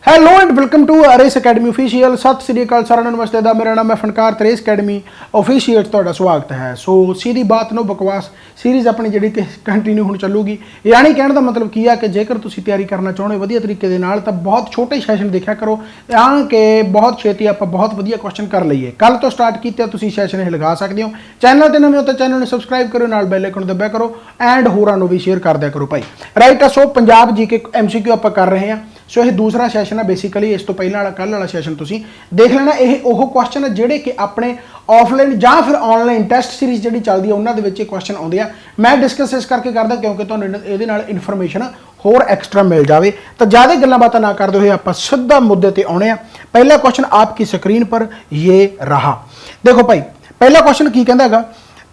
Hello and welcome to अरेस academy official. सत श्री अकाल सारा नमस्ते दा मेरा नाम है फनकार तरेस अकैडमी ऑफिशियल ਤੁਹਾਡਾ ਸਵਾਗਤ है। सो सीधी बात नो बकवास सीरीज़ अपनी ਜਿਹੜੀ ਕਿ ਕੰਟੀਨਿਊ ਹੁਣ ਚੱਲੂਗੀ। यानी कहने ਦਾ मतलब ਕੀ ਆ ਕਿ ਜੇਕਰ ਤੁਸੀਂ ਤਿਆਰੀ ਕਰਨਾ ਚਾਹੁੰਦੇ ਵਧੀਆ ਤਰੀਕੇ ਦੇ ਨਾਲ ਤਾਂ ਬਹੁਤ ਛੋਟੇ ਸੈਸ਼ਨ ਦੇਖਿਆ ਕਰੋ ਤਾਂ ਕਿ ਬਹੁਤ ਛੇਤੀ ਆਪਾਂ ਬਹੁਤ ਵਧੀਆ ਕੁਐਸਚਨ ਕਰ ਲਈਏ। ਕੱਲ ਤੋਂ ਸਟਾਰਟ ਕੀਤਾ ਤੁਸੀਂ ਸੈਸ਼ਨ ਇਹ ਲਗਾ ਸਕਦੇ ਹੋ। ਚੈਨਲ ਤੇ ਨਵੇਂ ਹੋ ਤਾਂ ਚੈਨਲ ਨੂੰ ਸਬਸਕ੍ਰਾਈਬ ਕਰੋ, ਨਾਲ ਬੈਲ ਆਈਕਨ ਦਬਾਇਆ ਕਰੋ ਐਂਡ ਹੋਰਾਂ ਨੂੰ ਵੀ ਸ਼ੇਅਰ ਕਰ ਦਿਆ ਕਰੋ ਭਾਈ। ਰਾਈਟ ਆ। ਸੋ ਪੰਜਾਬ जीके MCQ ਆਪਾਂ ਕਰ ਰਹੇ ਹਾਂ। सो यह दूसरा सैशन है बेसिकली इस तो पहले वाला कल वाला सैशन तुसी देख लेना। यह वो क्वेश्चन है जोड़े कि अपने ऑफलाइन या फिर ऑनलाइन टेस्ट सीरीज़ जी चलती है उन्होंने क्वेश्चन आते हैं। मैं डिस्कस इस करके करदा क्योंकि तुहानूं ये इन्फॉर्मेशन होर एक्सट्रा मिल जाए। तो ज़्यादा गल्लां बातां ना करते हुए आप सीधा मुद्दे ते आउणे आ। पहला क्वेश्चन आपकी स्क्रीन पर ये रहा। देखो भाई पहला क्वेश्चन की कहंदा हैगा।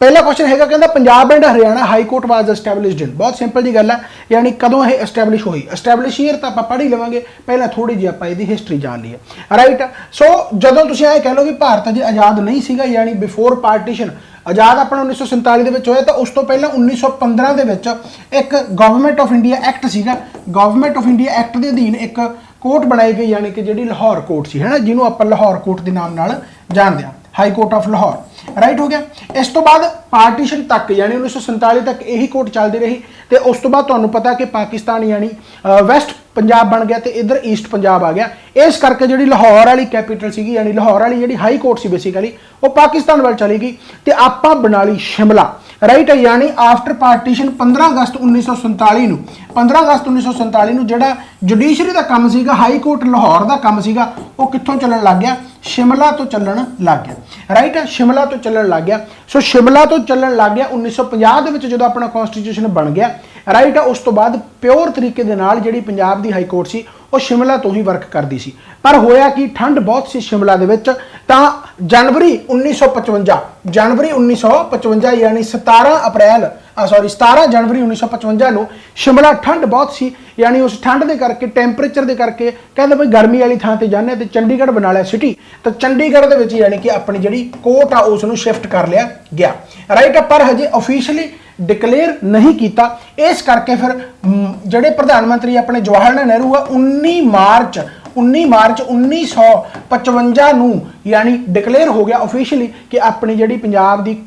पहला क्वेश्चन है कहता Punjab and Haryana high court was established in. बहुत सिंपल जी गल है, यानी कदों यह एस्टैबलिश हुई। एस्टैबलिश ईयर तो आप पढ़ ही लवेंगे, पहले थोड़ी जी आप इसकी हिस्टरी जान लीए। राइट। सो जदों तुसीं ऐ कह लो कि भारत अजे आज़ाद नहीं सीगा, यानी बिफोर पार्टीशन आज़ाद अपना 1947 होया, तो उस तो पहले 1915 दे विच एक गवर्नमेंट ऑफ इंडिया एक्ट सीगा। गवर्नमेंट ऑफ इंडिया एक्ट के अधीन एक कोर्ट बनाई गई, यानी कि जी लाहौर कोर्ट सी है ना, जिन्होंने आप लाहौर कोर्ट के नाम नाल जानते हैं, high court of Lahore. Right हो गया। इस तो बाद पार्टीशन तक यानी 1947 तक यही कोर्ट चलती रही। तो उस तो बाद तुहानूं पता कि पाकिस्तान यानी वैस्ट पंजाब बन गया, तो इधर ईस्ट पंजाब आ गया। इस करके जी लाहौर वाली कैपीटल सी, यानी लाहौर वाली जी हाई कोर्ट सी बेसिकली वो पाकिस्तान वाल चली गई, तो आपां बना ली शिमला। राइट। यानी आफ्टर पार्टीशन 15 अगस्त 1947 नूं 15 अगस्त 1947 नूं जिहड़ा जुडिशरी का काम सीगा, हाई कोर्ट लाहौर का काम सीगा, वो कित्थों चलन लग गया? शिमला तो चलन लग गया। राइट। शिमला तो चलन लग गया। सो शिमला तो चलन लग गया 1950 के जो अपना कॉन्स्टिट्यूशन बन गया। राइट। उस तो बाद प्योर तरीके दे नाल जिहड़ी पंजाब दी हाई कोर्ट सी वो शिमला तो ही वर्क करती सी। पर होया कि ठंड बहुत सी शिमला दे विच, तां जनवरी 1955 यानी 17 जनवरी 1955 नूं शिमला ठंड बहुत सी, यानी उस ठंड के करके टैंपरेचर के करके कहते भाई गर्मी वाली थां ते जाने तो चंडीगढ़ बना लिया सिटी। तो चंडीगढ़ दे विच यानी कि अपनी जिहड़ी कोर्ट आ उसनूं शिफ्ट कर लिया गया। राइट। पर हजे ऑफिशियली डिकलेयर नहीं किया। इस करके फिर जिहड़े प्रधानमंत्री अपने जवाहरलाल नेहरू आ 19 मार्च 1955 नूं यानी डिकलेयर हो गया ऑफिशियली कि अपनी जिहड़ी पंजाब दी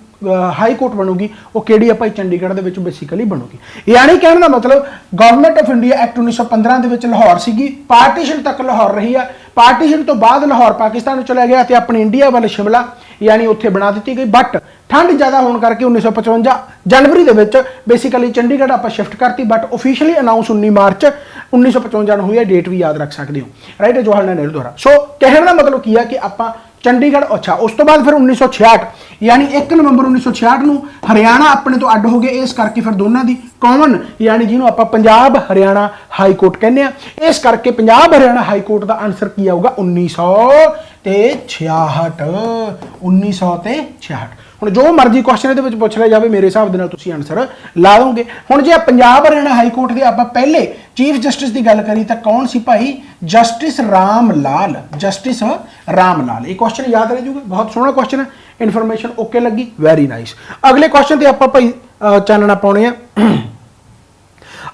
हाई कोर्ट बनूगी वो किहड़ी भाई चंडीगढ़ दे विच बेसिकली बनूगी। यानी कहने का मतलब गवर्नमेंट ऑफ इंडिया एक्ट 1915 दे विच लाहौर सीगी, पार्टीशन तक लाहौर रही है। पार्टीशन तो बाद लाहौर पाकिस्तान चला गया तो अपनी इंडिया वाले शिमला यानी उत्थे बना दी गई। बट ठंड ज़्यादा होने करके 1955 जनवरी दे विच बेसिकली चंडीगढ़ आप शिफ्ट करती। बट ऑफिशियली अनाउंस 19 मार्च 1955 हुई है। डेट भी याद रख सकते हो। राइट। जवाहरलाल नेहरू द्वारा। सो कहने का मतलब की है कि आप चंडीगढ़। अच्छा। उस तो बाद फिर 1966 यानी 1 नवंबर 1966 नूं हरियाणा अपने तो अड हो गए। इस करके फिर दोनों की कॉमन यानी जिन्होंने आप पंजाब हरियाणा हाई कोर्ट कहने हैं। इस करके पंजाब हरियाणा हाई कोर्ट का आंसर की आऊगा 1966। हुण जो मर्जी क्वेश्चन ये पूछ लिया जाए मेरे हिसाब के तुसीं आंसर ला दोगे। हुण जे पंजाब हरियाणा हाई कोर्ट के आप पहले चीफ जस्टिस की गल करी तो कौन सी भाई? जस्टिस राम लाल। जस्टिस राम लाल। ये क्वेश्चन याद रह जूगा। बहुत सोहना क्वेश्चन है। इन्फॉर्मेशन ओके लगी, वेरी नाइस। अगले क्वेश्चन से आप भाई चानना पाने।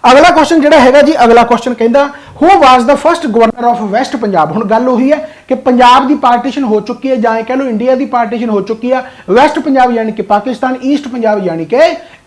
अगला क्वेश्चन जिहड़ा हैगा जी, अगला क्वेश्चन कहता who was the first governor of West Punjab. हुण गल उही है कि पंजाब की पार्टीशन हो चुकी है, जां कह लो इंडिया की पार्टीशन हो चुकी है। वेस्ट पंजाब यानी कि पाकिस्तान, ईस्ट पंजाब यानी कि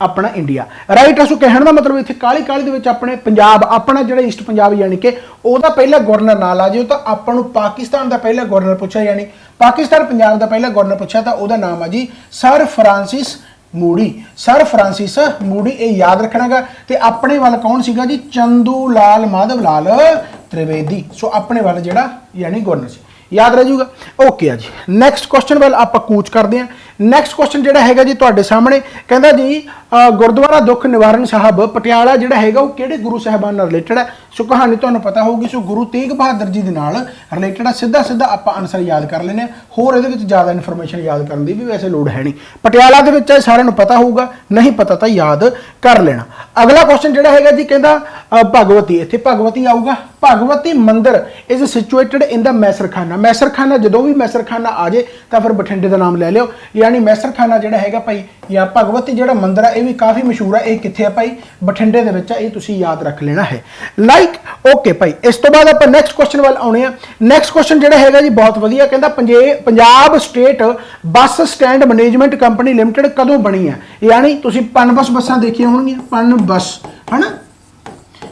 अपना इंडिया। राइट। सो कहने का मतलब इत्थे काली काली दे विच अपने पंजाब अपना जिहड़ा ईस्ट पंजाब यानी कि ओहदा पहला गवर्नर ना ला जाओ तो आपां नूं पाकिस्तान का पहला गवर्नर पूछा, यानी पाकिस्तान पंजाब का पहला गवर्नर पूछा तो ओहदा नाम है जी sir Francis Mudie. Sir Francis Mudie. ये याद रखना गा। तो अपने वाल कौन सीगा जी? चंदू लाल माधव लाल त्रिवेदी। सो अपने वाल जिहड़ा यानी गवर्नर सी, याद रह जूगा। ओके जी। नैक्सट क्वेश्चन वाल आप कूच करते हैं। नैक्सट क्वेश्चन जिहड़ा हैगा जी तुहाडे सामने कहता जी गुरुद्वारा दुख निवारण साहब पटियाला जिहड़ा हैगा वो किहड़े गुरु साहिबान नाल रिलेटेड है? सो कहानी तुहानूं पता होगी। सो गुरु तेग बहादुर जी दे नाल रिलेटेड है। सीधा सीधा आप आंसर याद कर लेने। होर इहदे विच ज़्यादा इन्फॉर्मेशन याद करने की भी वैसे लोड़ है नहीं। पटियाला दे विच सारिਆਂ ਨੂੰ पता होगा, नहीं पता तो याद कर लेना। अगला क्वेश्चन जिहड़ा हैगा जी कहता भगवती। इत्थे भगवती आऊगा। भगवती मंदिर इज सिचुएटेड इन द मैसरखाना। मैसरखाना जो भी मैसरखाना आ जाए तो फिर बठिंडे का नाम ले लियो। यानी मैसरखाना जिहड़ा हैगा भाई या भगवती जिहड़ा मंदिर है ये भी काफ़ी मशहूर है। ये कित्थे है भाई? बठिंडे दे विच है। ये तुसीं याद रख लेना है। लाइक राइट ओके भाई इस तो बाद आप नैक्सट क्वेश्चन वाल आने नैक्सट क्वेश्चन जो है जी बहुत वधिया कहता Punjab state bus stand management company limited कदों बनी है यानी तुसीं पनबस बसां देखिया होणगियां पनबस है ना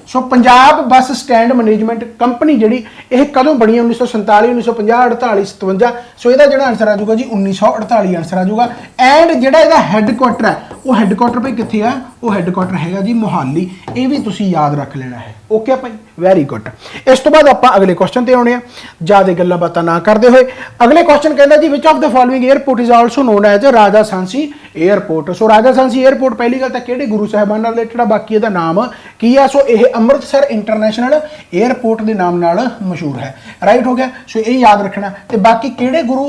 सो Punjab bus stand management company जी यह कदों बनी है 1947 1950 48 57 सो यदा जो आंसर आ जाऊगा जी 1948 आंसर आ जाऊगा एंड जो हैडकुआटर है वो हैडकुआटर भाई कितने है वो हैडकुआटर है जी मोहाली ये भी तुसीं याद रख लेना है ओके भाई वेरी गुड इस तो बाद आप अगले क्वेश्चन पर आने ज़्यादा गल्लां बातां ना करते हुए अगले क्वेश्चन कहता जी which of the following airport is also known as Raja Sansi airport so Raja Sansi airport पहली गल तो किहड़े गुरु साहिबान नाल रिलेटेड है बाकी इहदा नाम की है सो यह अमृतसर इंटरनेशनल एयरपोर्ट के नाम नाल मशहूर है राइट हो गया सो ये याद रखना तो बाकी किहड़े गुरु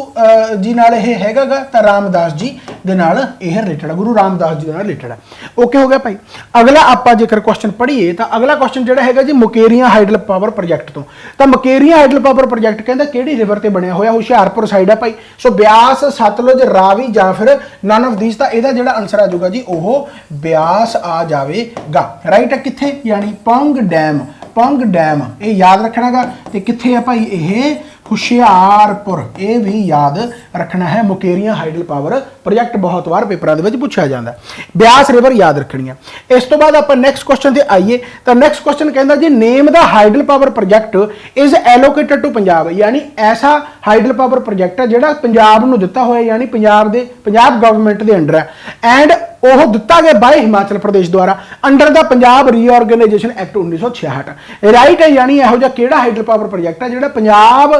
जी नाल यह हैगा तो रामदास जी दे नाल यह रिलेटेड है गुरु रामदास जी दे नाल रिलेटेड है ओके हो गया भाई अगला आप जेकर क्वेश्चन पढ़ीए तो अगला क्वेश्चन जो है जी मुकेरियां हाइडल पावर प्रोजैक्ट तो मुकेरियां हाइडल पावर प्रोजैक्ट कहता किहड़ी रिवर से बनया होया हुशियारपुर साइड है भाई सो ब्यास सतलुज रावी या फिर नन ऑफ दीज तो यदा जो आंसर आ जाऊगा जी वह ब्यास आ जाएगा राइट है कित्थे यानी पंग डैम ये याद रखना गा तो कित्थे है भाई ये हुशियारपुर ये भी याद रखना है मुकेरियां हाइडल पावर प्रोजैक्ट बहुत बार पेपरों के पूछा जाता है ब्यास रिवर याद रखनी है इस तो बाद आप नैक्सट क्वेश्चन से आइए तो नैक्सट क्वेश्चन कहता जी name the hydel power project is allocated to Punjab यानी ऐसा हाइडल पावर प्रोजैक्ट है जो पंजाब को दिता हुआ यानी पंजाब गवर्नमेंट के अंडर है एंड वह दिता गया बाय हिमाचल प्रदेश द्वारा under the Punjab reorganisation act 1966 right है यानी यहो जिहा किहड़ा हाइडल पावर प्रोजैक्ट है जो पंजाब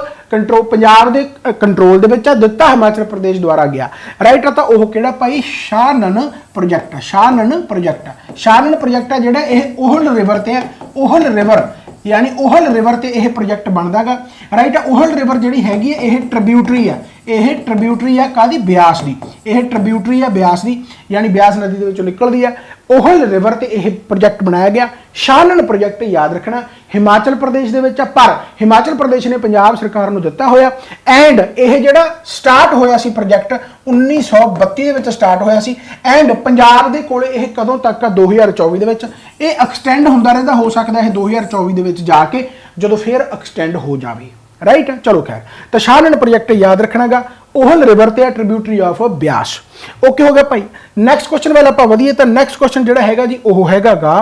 के कंट्रोल दिता हिमाचल प्रदेश द्वारा गया राइट है तो वह किहड़ा भाई शाहनन प्रोजैक्ट शाहनन प्रोजैक्ट है जिहड़ा यह ओहल रिवर ते है ओहल रिवर यानी ओहल रिवर ते यह प्रोजैक्ट बनता गा राइट है ओहल रिवर जी हैगी है यह ट्रिब्यूटरी है कादी ब्यास की यह ट्रिब्यूटरी है ब्यास की यानी ब्यास नदी के विचों निकलती है ओहल रिवर ते यह प्रोजैक्ट बनाया गया शाहनन प्रोजैक्ट याद रखना हिमाचल प्रदेश के विच पर हिमाचल प्रदेश ने पंजाब सरकार को दिता होया एंड यह जिहड़ा स्टार्ट होया सी प्रोजैक्ट 1932 स्टार्ट होया सी एंड पंजाब दे कोले यह कदों तक 2024 दे विच यह एक्सटेंड होंदा रहिंदा हो सकता है 2024 दे विच जाके जदों फिर एक्सटेंड हो जाए राइट चलो खैर तो शाहनन प्रोजैक्ट याद रखना गा ओहल रिवर ते ट्रिब्यूटरी ऑफ ब्यास ओके हो गया भाई नैक्सट क्वेश्चन वाला आप वधिए तो नैक्सट क्वेश्चन जो है जी वह हैगा गा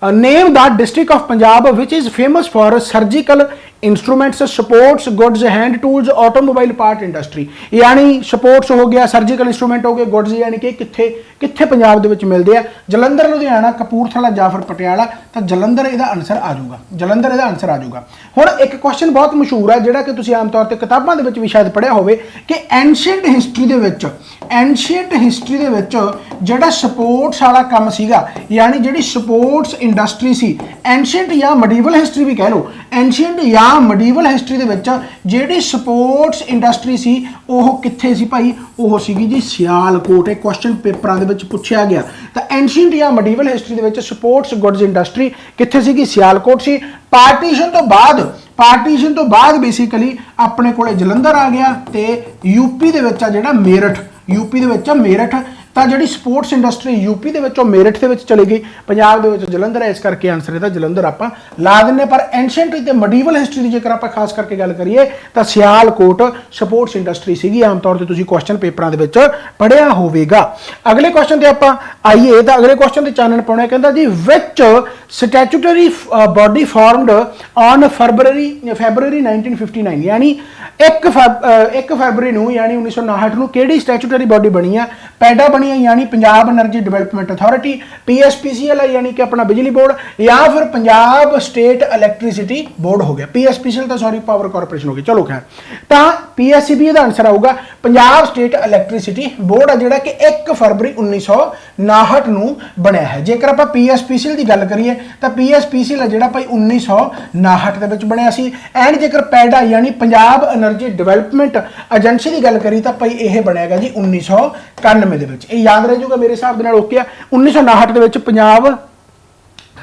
name the district of Punjab which is famous for surgical instruments supports goods hand tools automobile part industry यानी सपोर्ट्स हो गया सर्जिकल इंस्ट्रूमेंट हो गए गुड्स यानी कि कित्थे कित्थे पंजाब दे विच मिलदे आ जलंधर लुधियाना कपूरथला या फिर पटियाला तो जलंधर इहदा आंसर आ जाऊगा जलंधर इहदा आंसर आ जाऊगा हुण एक क्वेश्चन बहुत मशहूर है जिहड़ा कि तुसीं आम तौर ते किताबां दे विच भी शायद पढ़िया होवे कि एंशिएंट हिस्टरी दे विच जिहड़ा सपोर्ट्स वाला काम सीगा यानी जिहड़ी सपोर्ट्स इंडस्ट्री सी एंशिएंट या मडीवल हिस्टरी भी कह लो एंशिएंट या मडीवल हिस्टरी दे विच जिहड़ी सपोर्ट्स इंडस्ट्री सी ओह कित्थे सी भाई ओह सीगी जी सियालकोट एक क्वेश्चन पेपरां दे विच पुछया गया तो एंशिएंट या मडीवल हिस्टरी दे विच सपोर्ट्स गुड्स इंडस्ट्री कित्थे सीगी सियालकोट सी पार्टीशन तो बाद बेसिकली अपने कोले जलंधर आ गया ते यूपी दे विच जिहड़ा मेरठ यूपी दे विच मेरठ तो जी स्पोर्ट्स इंडस्ट्री यूपी के मेरठ के चली गई पंजाब के जलंधर है इस करके आंसर है जलंधर आप ला दें पर एंशिएंट ते मडीवल हिस्टरी की जेकर आप खास करके गल करिए तो सियालकोट सपोर्ट्स इंडस्ट्री सी आम तौर पर क्वेश्चन पेपरों के पढ़िया होगा अगले क्वेश्चन से आप आइए तो अगले क्वेश्चन से चानन पाने कहता जी which statutory body formed on February 1959 यानी 1 फरवरी यानी 1959 किहड़ी स्टैचूटरी बॉडी बनी है पैडा बनी है यानी Punjab energy development authority PSPCL है यानी कि अपना बिजली बोर्ड या फिर पंजाब स्टेट इलैक्ट्रिसिटी बोर्ड हो गया PSPCL तो सॉरी पावर कॉरपोरेशन हो गई चलो खैर तो PSCB का आंसर आऊगा पंजाब स्टेट इलैक्ट्रिसिटी बोर्ड है जिहड़ा कि 1 फरवरी 1959 नूं बनया है जेकर आप PSPCL की गल करिए तो PSPCL है जिहड़ा भाई 1959 दे विच बनया सी एंड जेकर पैडा यानी पंजाब एनर्जी डेवलपमेंट एजेंसी की गल करी तो भाई यह बनेगा जी 1991 याद रह जाऊगा मेरे हिसाब के okay 1959 Punjab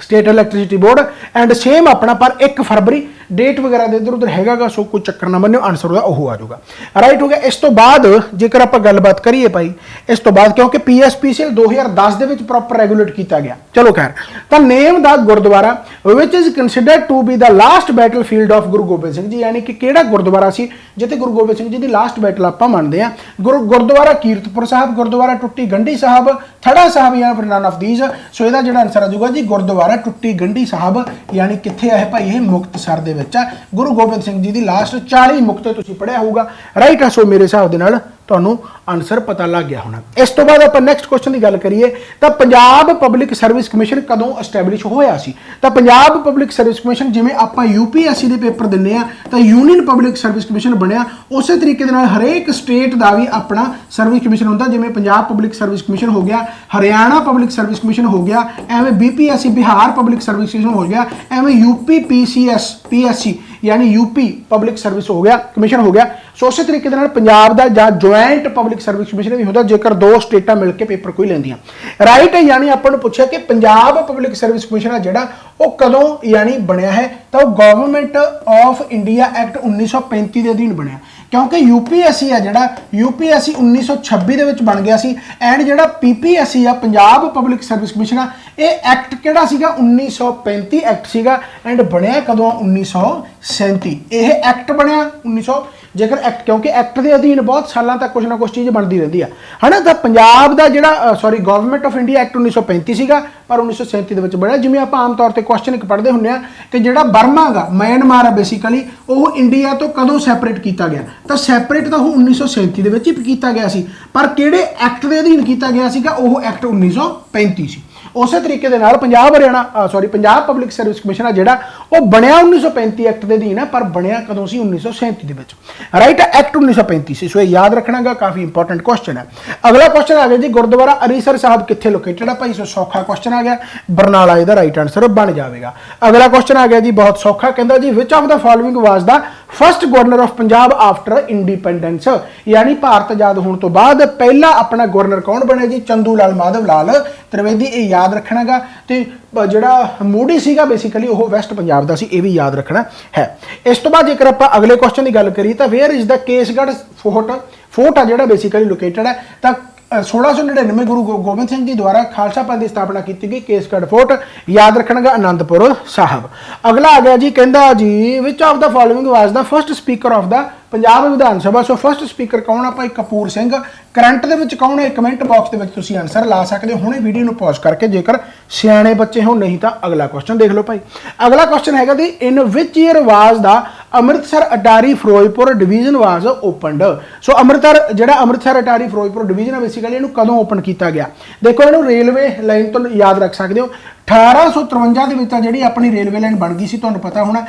state electricity board and same अपना पर 1 फरवरी डेट वगैरह दे इधर उधर हैगा सो कोई चक्कर ना मन्नो आंसर होगा वो आ जाऊगा राइट हो गया। इस तो बाद जेकर आप गलबात करिए भाई इस तो बाद क्योंकि PSPCL 2010 ਦੇ ਵਿੱਚ ਪ੍ਰੋਪਰ ਰੈਗੂਲੇਟ ਕੀਤਾ ਗਿਆ ਚਲੋ ਖੈਰ ਤਾਂ name the gurdwara which is considered to be the last battlefield of Guru Gobind Singh ji ਯਾਨੀ ਕਿ ਕਿਹੜਾ ਗੁਰਦੁਆਰਾ ਸੀ ਜਿੱਥੇ ਗੁਰੂ ਗੋਬਿੰਦ ਸਿੰਘ ਜੀ ਦੀ ਲਾਸਟ ਬੈਟਲ ਆਪਾਂ ਮੰਨਦੇ ਆ ਗੁਰਦੁਆਰਾ ਕੀਰਤਪੁਰ ਸਾਹਿਬ ਗੁਰਦੁਆਰਾ ਟੁੱਟੀ ਗੰਢੀ ਸਾਹਿਬ ਥੜਾ ਸਾਹਿਬ ਜਾਂ ਫਿਰ ਨਨ ਆਫ ਥੀਸ ਸੋ ਇਹਦਾ ਜਿਹੜਾ ਆਨਸਰ ਆ ਜਾਊਗਾ ਜੀ ਗੁਰਦੁਆਰਾ ਟੁੱਟੀ ਗੰਢੀ ਸਾਹਿਬ ਯਾਨੀ ਕਿੱਥੇ ਆ ਭਾਈ ਇਹ ਮੁਕਤਸਰ ਦੇ ਵਿੱਚ ਆ ਗੁਰੂ ਗੋਬਿੰਦ ਸਿੰਘ ਜੀ ਦੀ ਲਾਸਟ 40 ਮੁਕਤੇ ਤੁਸੀਂ ਪੜਿਆ ਹੋਊਗਾ ਰਾਈਟ ਆ ਸੋ ਮੇਰੇ ਹਿਸਾਬ ਦੇ ਨਾਲ ਤੁਹਾਨੂੰ ਆਨਸਰ ਪਤਾ ਲੱਗ ਗਿਆ ਹੋਣਾ। ਇਸ ਤੋਂ ਬਾਅਦ ਆਪਾਂ ਨੈਕਸਟ ਕੁਐਸਚਨ ਦੀ ਗੱਲ ਕਰੀਏ ਤਾਂ ਪੰਜਾਬ ਪਬਲਿਕ ਸਰਵਿਸ ਕਮਿਸ਼ਨ ਕਦੋਂ ਐਸਟੈਬਲਿਸ਼ ਹੋਇਆ ਸੀ ਤਾਂ ਪੰਜਾਬ ਪਬਲਿਕ ਸਰਵਿਸ ਕਮਿਸ਼ਨ ਜਿਵੇਂ ਆਪਾਂ UPSC ਦੇ ਪੇਪਰ ਦਿੰਨੇ ਆ ਤਾਂ ਯੂਨੀਅਨ ਪਬਲਿਕ ਸਰਵਿਸ ਕਮਿਸ਼ਨ ਬਣਿਆ ਉਸੇ ਤਰੀਕੇ ਦੇ ਨਾਲ ਹਰੇਕ ਸਟੇਟ ਦਾ ਵੀ ਆਪਣਾ ਸਰਵਿਸ ਕਮਿਸ਼ਨ ਹੁੰਦਾ ਜਿਵੇਂ ਪੰਜਾਬ ਪਬਲਿਕ ਸਰਵਿਸ ਕਮਿਸ਼ਨ ਹੋ ਗਿਆ ਹਰਿਆਣਾ ਪਬਲਿਕ ਸਰਵਿਸ ਕਮਿਸ਼ਨ ਹੋ ਗਿਆ ਐਵੇਂ BPSC Bihar public service commission ਹੋ ਗਿਆ ਐਵੇਂ UPPSC यानी यूपी पब्लिक सर्विस हो गया कमीशन हो गया सो उस तरीके पंजाब का ਜਾਂ ਜੁਆਇੰਟ पब्लिक सर्विस कमीशन भी होता जेकर 2 स्टेटा मिलकर पेपर कोई लेंदियां राइट है यानी अपन पूछा कि पंजाब पब्लिक सर्विस कमीशन है जिहड़ा वो कदों यानी बनया है तो गवर्नमेंट ऑफ इंडिया एक्ट 1935 के अधीन बनया क्योंकि UPSC है जिहड़ा UPSC 1926 ਦੇ ਵਿੱਚ बन गया सी एंड जिहड़ा PPSC है पंजाब पब्लिक सर्विस कमीशन ये एक्ट किहड़ा सीगा 1935 एक्ट सीगा एंड बनया कदों 1937 यह एक्ट बनया 1900 जेकर एक्ट क्योंकि एक्ट के अधीन बहुत सालों तक कुछ ना कुछ चीज़ बनती रहती है ना तो पंजाब का जिहड़ा sorry government of India act 1935 सीगा पर 1937 के बनया जिवें आप आम तौर पर क्वेश्चन एक पढ़ते होंगे कि जिहड़ा बर्मा गा म्यांमार है बेसिकली वो इंडिया तो कदों सैपरेट किया गया तो सैपरेट तो वो 1937 के ही किया गया सी पर किहड़े एक्ट के अधीन किया गया सीगा वो एक्ट 1935 सी उस तरीके दे नाल Punjab Haryana sorry Punjab public service commission है जिहड़ा वो बनया 1935 एक्ट के अधीन है पर बनया कदों सी 1937 दे विच राइट एक्ट 1935 सी सो याद रखना गा काफ़ी इंपॉर्टेंट क्वेश्चन है। अगला क्वेश्चन आ गया जी गुरुद्वारा अरीसर साहब कित्थे लोकेटेड है भाई सो सौखा क्वेश्चन आ गया बरनाला इहदा राइट आंसर बन जाएगा। अगला क्वेश्चन आ गया जी बहुत सौखा कहता जी which of the following was the first governor of Punjab after independence यानी भारत आजाद होने तो बाद पहला अपना गवर्नर कौन बने जी चंदू लाल माधव लाल त्रिवेदी ये याद रखना गा तो जिहड़ा मूडी सीगा बेसिकली वो वैस्ट पंजाब का सी ये भी याद रखना है। इस तो बाद जेकर आप अगले क्वेश्चन की गल करिए तो where is the Kesgarh fort आ जिहड़ा बेसिकली लोकेटेड है तो 1699 गुरु गोबिंद सिंह जी द्वारा खालसा पंथ की स्थापना की गई केसगढ़ फोर्ट याद रखना आनंदपुर साहब। अगला आ गया जी कहता जी which of the following was the first speaker of the Punjab Vidhan Sabha so first speaker कौन है भाई कपूर सिंह करंट दे विच कौन है कमेंट बॉक्स दे विच तुसीं आंसर ला सकते हो हुणे वीडियो नूं पॉज करके जेकर सियाणे बच्चे हो नहीं तो अगला क्वेश्चन देख लो भाई। अगला क्वेश्चन हैगा the in which year was the Amritsar Attari Firozpur division was opened so Amritsar Attari Firozpur division है बेसिकली इहनूं कदों ओपन किया गया देखो इहनूं रेलवे लाइन तो याद रख सकते हो 1853 ਦੇ ਵਿੱਚ ਜਿਹੜੀ ਆਪਣੀ ਰੇਲਵੇ ਲਾਈਨ ਬਣ ਗਈ ਸੀ ਤੁਹਾਨੂੰ ਪਤਾ ਹੋਣਾ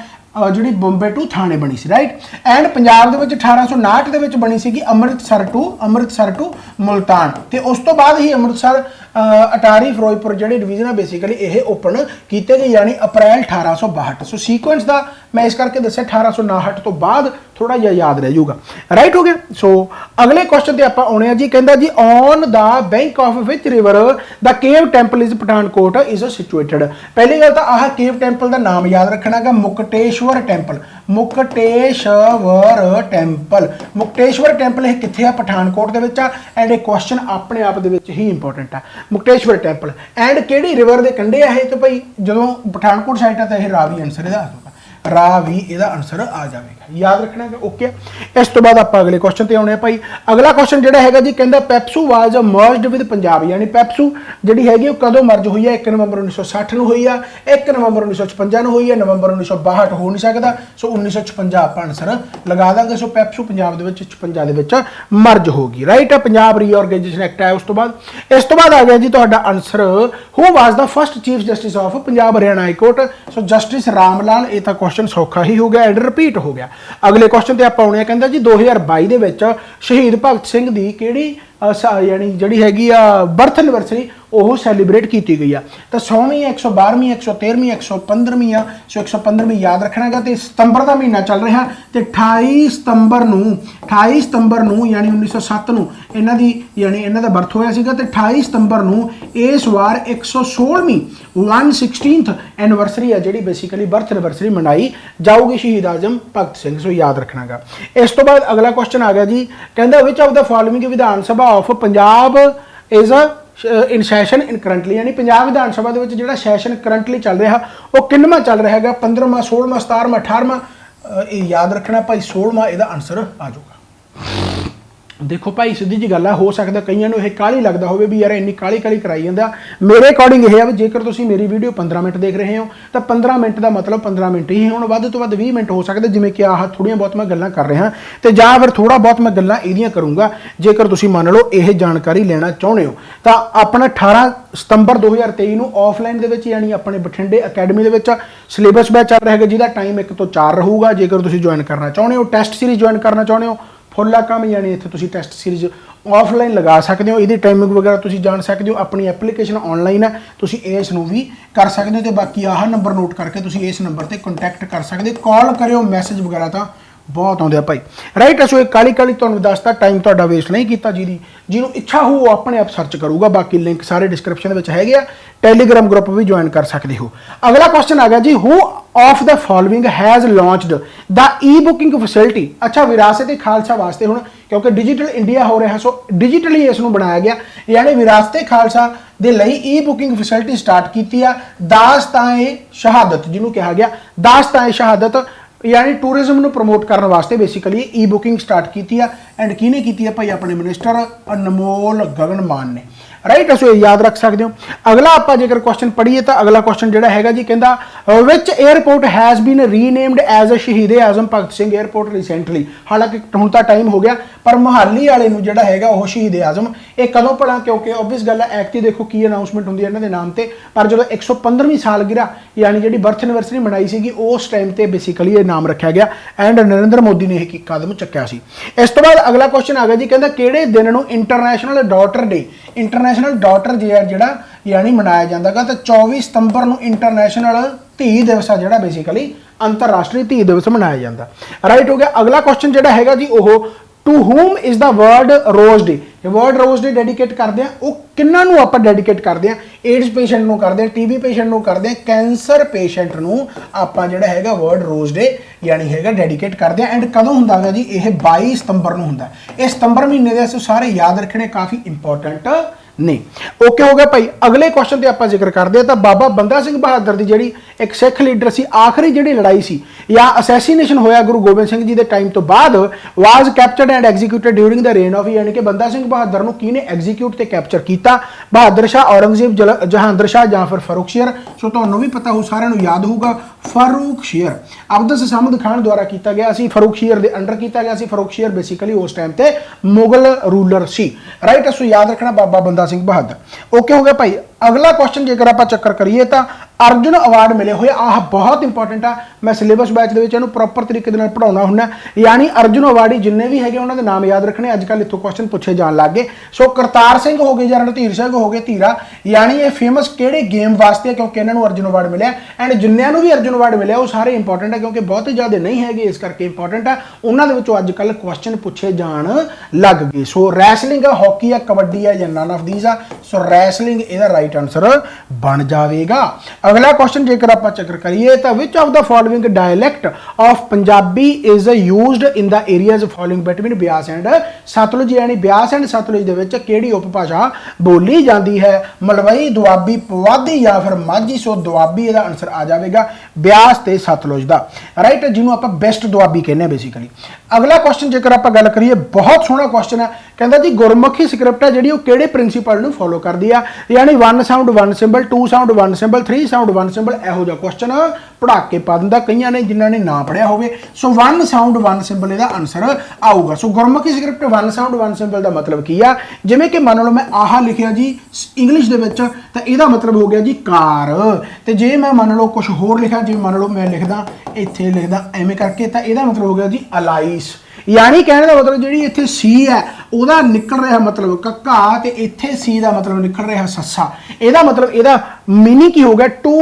ਜਿਹੜੀ ਬੰਬੇ ਟੂ ਥਾਣੇ ਬਣੀ ਸੀ ਰਾਈਟ ਐਂਡ ਪੰਜਾਬ ਦੇ ਵਿੱਚ 1859 ਦੇ ਵਿੱਚ ਬਣੀ ਸੀਗੀ ਅੰਮ੍ਰਿਤਸਰ ਟੂ ਮੁਲਤਾਨ ਤੇ ਉਸ ਤੋਂ ਬਾਅਦ ਹੀ ਅੰਮ੍ਰਿਤਸਰ ਅਟਾਰੀ ਫਿਰੋਜ਼ਪੁਰ ਜਿਹੜੇ ਡਿਵੀਜ਼ਨ ਆ ਬੇਸਿਕਲੀ ਇਹ ਓਪਨ ਕੀਤੇ ਗਏ ਯਾਨੀ ਅਪ੍ਰੈਲ 1862 ਸੋ ਸੀਕੁਐਂਸ ਦਾ मैं इस करके दस्या 1859 तो बाद थोड़ा जिहा याद रह जाऊगा राइट हो गया। सो अगले क्वेश्चन ते आपां आउणे आ जी कहंदा जी on the bank of which river the cave temple इज पठानकोट इज सिचुएटेड पहली गल तो आह केव टैंपल का नाम याद रखना गा मुक्तेश्वर टैंपल मुक्तेश्वर टैंपल यह कित्थे आ पठानकोट दे विच आ एंड ये क्वेश्चन अपने आप दे विच ही इंपोर्टेंट है मुक्तेश्वर टैंपल एंड किहड़ी रिवर दे कंढे आ तो भाई जदों पठानकोट साइड है तो यह रावी आंसर इहदा रावी इहदा आंसर आ जाएगा याद रखना है ओके। इस तो बाद आप अगले क्वेश्चन ते आउणे भाई। अगला क्वेश्चन जिहड़ा हैगा जी कहंदा PEPSU was merged with Punjab यानी पैप्सू जिहड़ी हैगी वो कदों मर्ज हुई है 1 नवंबर 1960 ਨੂੰ ਹੋਈ ਆ 1 नवंबर 1956 ਨੂੰ ਹੋਈ ਹੈ नवंबर 1962 ਹੋ नहीं सकता सो 1956 ਆਪਾਂ ਆਨਸਰ ਲਗਾ ਦਾਂਗੇ ਸੋ ਪੈਪਸੂ ਪੰਜਾਬ ਦੇ ਵਿੱਚ 56 ਦੇ ਵਿੱਚ ਮਰਜ ਹੋਗੀ ਰਾਈਟ ਹੈ ਪੰਜਾਬ ਰੀਆਰਗੇਨਾਈਜੇਸ਼ਨ ਐਕਟ ਹੈ। ਉਸ ਤੋਂ ਬਾਅਦ ਆ ਗਿਆ ਜੀ ਤੁਹਾਡਾ answer who was the first chief justice of Punjab Haryana high court so justice Ram Lal ये तो क्वेश्चन सौखा ही हो गया एंड रिपीट हो गया। अगले क्वेश्चन ते आपां आउणे कहंदा जी 2022 ਦੇ ਵਿੱਚ ਸ਼ਹੀਦ ਭਗਤ ਸਿੰਘ ਦੀ ਕਿਹੜੀ यानी जिहड़ी हैगी आ बर्थ एनिवर्सरी ਉਹ ਸੈਲੀਬ੍ਰੇਟ ਕੀਤੀ ਗਈ ਆ। ਤਾਂ 100ਵੀਂ 112ਵੀਂ 113ਵੀਂ 115ਵੀਂ ਆ। ਸੋ 115ਵੀਂ ਯਾਦ ਰੱਖਣਾ ਹੈਗਾ। ਤੇ ਸਤੰਬਰ ਦਾ ਮਹੀਨਾ ਚੱਲ ਰਿਹਾ ਤੇ 28 ਸਤੰਬਰ ਨੂੰ ਯਾਨੀ 1907 ਨੂੰ ਇਹਨਾਂ ਦੀ ਯਾਨੀ ਇਹਨਾਂ ਦਾ ਬਰਥ ਹੋਇਆ ਸੀਗਾ। ਤੇ 28 ਸਤੰਬਰ ਨੂੰ ਇਸ ਵਾਰ 116ਵੀਂ 116th ਐਨੀਵਰਸਰੀ ਆ ਜਿਹੜੀ ਬੇਸਿਕਲੀ ਬਰਥ ਐਨੀਵਰਸਰੀ ਮਨਾਈ ਜਾਊਗੀ ਸ਼ਹੀਦ ਆਜ਼ਮ ਭਗਤ ਸਿੰਘ। ਸੋ ਯਾਦ ਰੱਖਣਾ ਹੈਗਾ। ਇਸ ਤੋਂ ਬਾਅਦ ਅਗਲਾ ਕੁਐਸਚਨ ਆ ਗਿਆ ਜੀ, ਕਹਿੰਦਾ which of the following Vidhan Sabha of Punjab is a in session in currently, यानी पंजाब विधान सभा ਦੇ ਵਿੱਚ ਜਿਹੜਾ ਸੈਸ਼ਨ ਕਰੰਟਲੀ ਚੱਲ ਰਿਹਾ ਉਹ ਕਿੰਨਵਾਂ ਚੱਲ ਰਿਹਾ ਹੈਗਾ? 15ਵਾਂ 16ਵਾਂ 17ਵਾਂ 18ਵਾਂ? ਇਹ ਯਾਦ ਰੱਖਣਾ ਭਾਈ 16ਵਾਂ ਇਹਦਾ ਆਨਸਰ ਆ ਜਾਊਗਾ। देखो भाई सीधी जी गल है, हो सकता कईयों को यह काली लगता हो भी यार इन्नी काली काली कराई जाता। मेरे अकॉर्डिंग यह है भी जेकर तुम मेरी वीडियो 15 मिनट देख रहे हो तो 15 मिनट का मतलब 15 मिनट ही हूँ, वध तो वध 20 मिनट हो सकते जिमें कि आह थोड़िया बहुत मैं गल्लां कर रहा तो जां फिर थोड़ा बहुत मैं गल्लां इहदियां करूँगा। जेकर तुम मान लो यह जानकारी लेना चाहते हो तो अपना 18 सतंबर 2023 ਨੂੰ ਆਫਲਾਈਨ ਦੇ ਵਿੱਚ यानी अपने बठिंडे अकैडमी ਦੇ ਵਿੱਚ सिलेबस बैच ਚੱਲ ਰਿਹਾ है ਜਿਹਦਾ टाइम 1 ਤੋਂ 4 ਰਹੂਗਾ। जेकर तुम ज्वाइन करना चाहते हो, टैसट सीरीज ज्वाइन करना चाहते हो फुल काम यानी इत्थे तुसीं टैसट सीरीज ऑफलाइन लगा सकते हो। ये टाइमिंग वगैरह तुसीं जान सकते हो, अपनी एप्लीकेशन ऑनलाइन है, तुसीं इस नूं भी कर सकते हो। तो बाकी आह नंबर नोट करके तुसीं इस नंबर पर कॉन्टैक्ट कर सकते हो, कॉल करो, मैसेज वगैरह तो बहुत आते भाई राइट। असो एक काली काली तुहानूं दसता, टाइम तुहाडा वेस्ट नहीं किया। जिन्होंने इच्छा हो वो अपने आप सर्च करूगा, बाकी लिंक सारे डिस्क्रिप्शन में है। टैलीग्राम ग्रुप भी ज्वाइन कर सकते हो। अगला क्वेश्चन आ गया जी, who of the following has launched the e booking facility. अच्छा विरासत ए खालसा वास्ते हुण क्योंकि डिजिटल इंडिया हो रहा, सो डिजिटली इसनूं बनाया गया, यानी विरासत ए खालसा दे लई ई बुकिंग फैसिलिटी स्टार्ट की है। दास्ताए शहादत जिन्होंने कहा गया दास्ताए शहादत यानी टूरिज्म ਨੂੰ प्रमोट करने वास्ते बेसिकली ई बुकिंग स्टार्ट की है। एंड किने की है भाई? अपने मिनिस्टर अनमोल गगन मान ने राइट। असो याद रख सकते हो। अगला आप जेकर क्वेश्चन पढ़ीए तो अगला क्वेश्चन जो हैगा जी, कहता which airport has been renamed as a Shaheed Azam Bhagat Singh airport recently. हालांकि हुण तां टाइम हो गया पर मोहाली वाले नूं जिहड़ा हैगा वो शहीद आजम ये कदों भला, क्योंकि ओबवियस गल है एक्ट देखो की अनाउंसमेंट होंदी है इन्हां दे नाम ते, पर जो 115वीं सालगिरह यानी जिहड़ी बर्थ एनिवर्सरी मनाई सीगी उस टाइम ते बेसिकली ये नाम रखा गया एंड नरेंद्र मोदी ने यह कदम चुक्या सी। इस तो बाद अगला क्वेश्चन आ गया जी, कहता किहड़े दिन नूं international daughter day international daughter जिहड़ा यानी मनाया जाता है। तो 24 सितंबर ਨੂੰ इंटरनेशनल धी दिवस आ जिहड़ा बेसिकली अंतरराष्ट्रीय धी दिवस मनाया जाता राइट हो गया। अगला क्वेश्चन जिहड़ा हैगा जी ओह to whom is the world rose day. World rose day dedicate करते हैं वो किन्ना नूं आपां डेडिकेट करते हैं? एड्स पेशेंट नूं करते हैं, टीबी पेशेंट नूं करते हैं, कैंसर पेशेंट नूं आपां जिहड़ा हैगा वर्ड रोज डे यानी हैगा डेडिकेट करते हैं। एंड कदों हुंदा है जी? यह 22 सितंबर नूं हुंदा। इस सितंबर महीने दे सारे याद रखने काफ़ी इंपॉर्टेंट नहीं। ओके हो गया भाई। अगले क्वेश्चन पे आप जिक्र करते हैं तो बाबा बंदा सिंह बहादुर की जी एक सिख लीडर सी, आखिरी जी लड़ाई सी या असैसीनेशन होया गुरु गोबिंद सिंह जी के टाइम तो बाद was captured and executed during the rain of, यानी कि बंदा सिंह बहादुर को किने एग्जीक्यूट ते कैप्चर किया? बहादुर शाह, औरंगजेब, जहांगीर शाह या फिर फरूख शेर। सो तुहानूं भी पता हो, सारिਆਂ ਨੂੰ याद होगा फरूख शेर अब्दुल समद खान द्वारा किया गया सी, फरूख शेर के अंडर किया गया सी। फरूख शेर बेसिकली उस टाइम ते मुगल रूलर सी राइट। असो याद रखना बाबा बंदा सिंह बहादुर। ओके हो गया भाई। अगला क्वेश्चन जेकर आप चक्कर करिए तो अर्जुन अवार्ड मिले हुए आह बहुत इंपॉर्टेंट आ। मैं सिलेबस बैच के प्रॉपर तरीके पढ़ाना हूं, यानी अर्जुन अवार्डी जिन्ने भी है उन्होंने नाम याद रखने। अजकल इतों क्वेश्चन पूछे जान लग गए। सो करतार सिंह हो गए या रणधीर सिंह हो गए धीरा, यानी ये फेमस किहड़े गेम वास्ते क्योंकि इन्होंने अर्जुन अवार्ड मिले। एंड जिन्होंने भी अर्जुन अवार्ड मिले वो सारे इंपॉर्टेंट है क्योंकि बहुत ही ज़्यादा नहीं है इस करके इंपॉर्टेंट है। उन्होंने अजकल क्वेश्चन पूछे जान लग गए। सो रैसलिंग है, हॉकी है, कबड्डी है या नन ऑफ दीज आ। सो रैसलिंग इसका राइट आंसर बन जाएगा। अगला क्वेश्चन जेकर आप चक्कर करिए तो which of the following dialect of Punjabi is used in the areas following between Beas and Sutlej, यानी ब्यास एंड सतलुज दे विच किहड़ी उपभाषा बोली जाती है? मलवई, दुआबी, पुआधी या फिर माझी। सो दुआबी इसका आंसर आ जाएगा, ब्यास ते सतलुज दा राइट, जिन्हों आप बेस्ट दुआबी कहने बेसिकली। अगला क्वेश्चन जेकर आप गल करिए बहुत सोहना क्वेश्चन है, कहता जी गुरमुखी स्क्रिप्ट है जी किहड़े प्रिंसीपल नूं फॉलो करती है? यानी 1 sound 1 symbol, 2 sound 1 symbol, 3 sound 1 symbol. ਇਹੋ ਜਿਹਾ क्वेश्चन पढ़ा के पा दिंदा कईयां ने जिन्होंने ना पढ़िया होवे। सो 1 साउंड 1 सिंबल इसका आंसर आऊगा। सो गुरमुखी स्क्रिप्ट 1 साउंड 1 सिंबल का मतलब की है? जिमें कि मान लो मैं आह लिखिया जी इंग्लिश दे विच तो इसका मतलब हो गया जी कार। तो जे मैं मान लो कुछ होर लिखा, जो मान लो मैं लिखदा इत्थे लिखदा एवें करके तो इसका मतलब हो गया जी अलाइस, यानी कहने का मतलब जी इत्थे सी है ਉਹਦਾ निकल रहा मतलब कक्का ते इत्थे सी का मतलब निकल रहा सस्सा ਇਹਦਾ मतलब ਇਹਦਾ मीनिंग की हो गया टू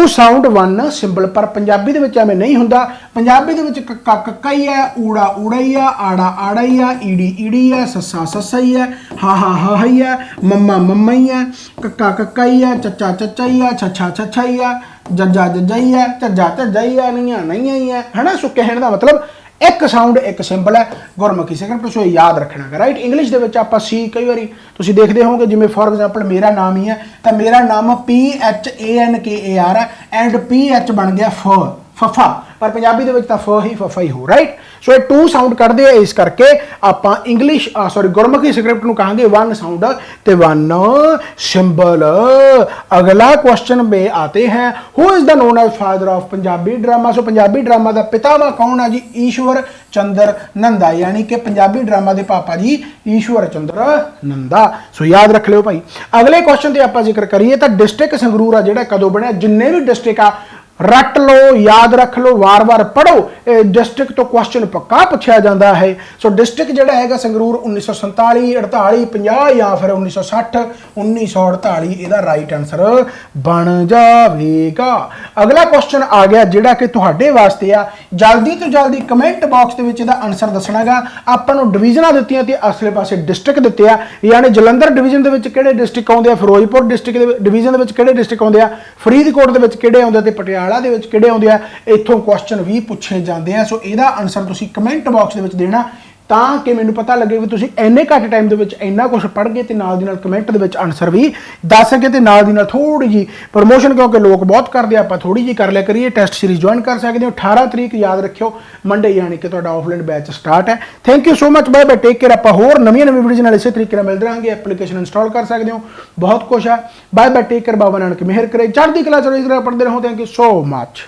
साउंड वन सिंबल पर पंजाबी दे विच एवें नहीं हुंदा पंजाबी दे विच कक्का कक्का ही है ऊड़ा ऊड़ा ही है आड़ा आड़ा ही है ईड़ी ईड़ी है सस्सा सस्सा ही है हा ही है मम्मा मम्मा ही है कक्का कक्का ही है चचा चचा ही है छछा छछा ही है जज्जा जज्जा ही है झज्जा झज्जा ही है नहीं ही है ना। सो कहने का मतलब एक साउंड एक सिंबल है गुरमुखी सिखर सो याद रखना है राइट। इंग्लिश के आप सी कई बार तुम देखते होंगे जिमें फॉर एग्जाम्पल मेरा नाम ही है तो मेरा नाम PHANKAR है एंड PH बन गया फफा पर पंजाबी के फफा ही हो राइट। सो ये टू साउंड करते हैं इस करके आप इंग्लिश सॉरी गुरमुखी स्क्रिप्ट में कहांगे वन साउंड ते वन सिंबल। अगला क्वेश्चन में आते हैं who is the known as father of Punjabi drama. So Punjabi drama का पितामह कौन है जी ईश्वर चंद्र नंदा यानी कि पंजाबी ड्रामा के पापा जी ईश्वर चंद्र नंदा। सो याद रख लो भाई। अगले क्वेश्चन से आप जिक्र करिए तो डिस्ट्रिक्ट संगरूर आ जिहड़ा कदों बनया जिन्ने भी डिस्ट्रिक्ट आ रट लो याद रख लो वार वार पढ़ो डिस्ट्रिक्ट तो क्वेश्चन पक्का पूछा जाता है। सो डिस्ट्रिक्ट जोड़ा है संगरूर 1947 48 50 या फिर 1960 1948 यदा राइट आंसर बन जाएगा। अगला क्वेश्चन आ गया जोड़ा कि तुहाडे वास्ते आ जल्दी तो जल्दी कमेंट बॉक्स के विच आंसर दसना गा। आपां नूं डिवीजनां दित्तियां ते असले पासे डिस्ट्रिक्ट दित्ते आ यानी जलंधर डिवीजन दे विच किहड़े डिस्ट्रिक्ट आउंदे आ फिरोजपुर डिस्ट्रिक्ट डिवीजन दे विच किहड़े डिस्ट्रिक्ट आउंदे आ फरीदकोट दे विच किहड़े आउंदे ते पटियाला दे विच किहड़े आउंदे आ इत्थों क्वेश्चन भी पूछे जाते हैं। सो इहदा आंसर तुसीं कमेंट बॉक्स दे विच देना ताकि मैनूं पता लगे भी तुसीं इन्ने घट टाइम दे विच इन्ना कुछ पढ़ गए ते नाल दी नाल कमेंट दे विच आंसर भी दस सके ते नाल दी नाल थोड़ी जी प्रमोशन क्योंकि लोग बहुत करते आपां थोड़ी जी कर लिया करिए। टेस्ट सीरीज ज्वाइन कर सकते हो 18 तरीक याद रखियो मंडे यानी कि तुहाडा ऑफलाइन बैच स्टार्ट है। Thank you so much bye bye take care. आपां होर नवीं वीडियो नाल इसे तरीके नाल मिलदे रहांगे एप्लीकेशन इंस्टॉल कर सकते हो बहुत कुछ है। Bye bye take care Baba Nanak मेहर करे चढ़दी कला चढ़दी कला पढ़ते रहो। Thank you so much.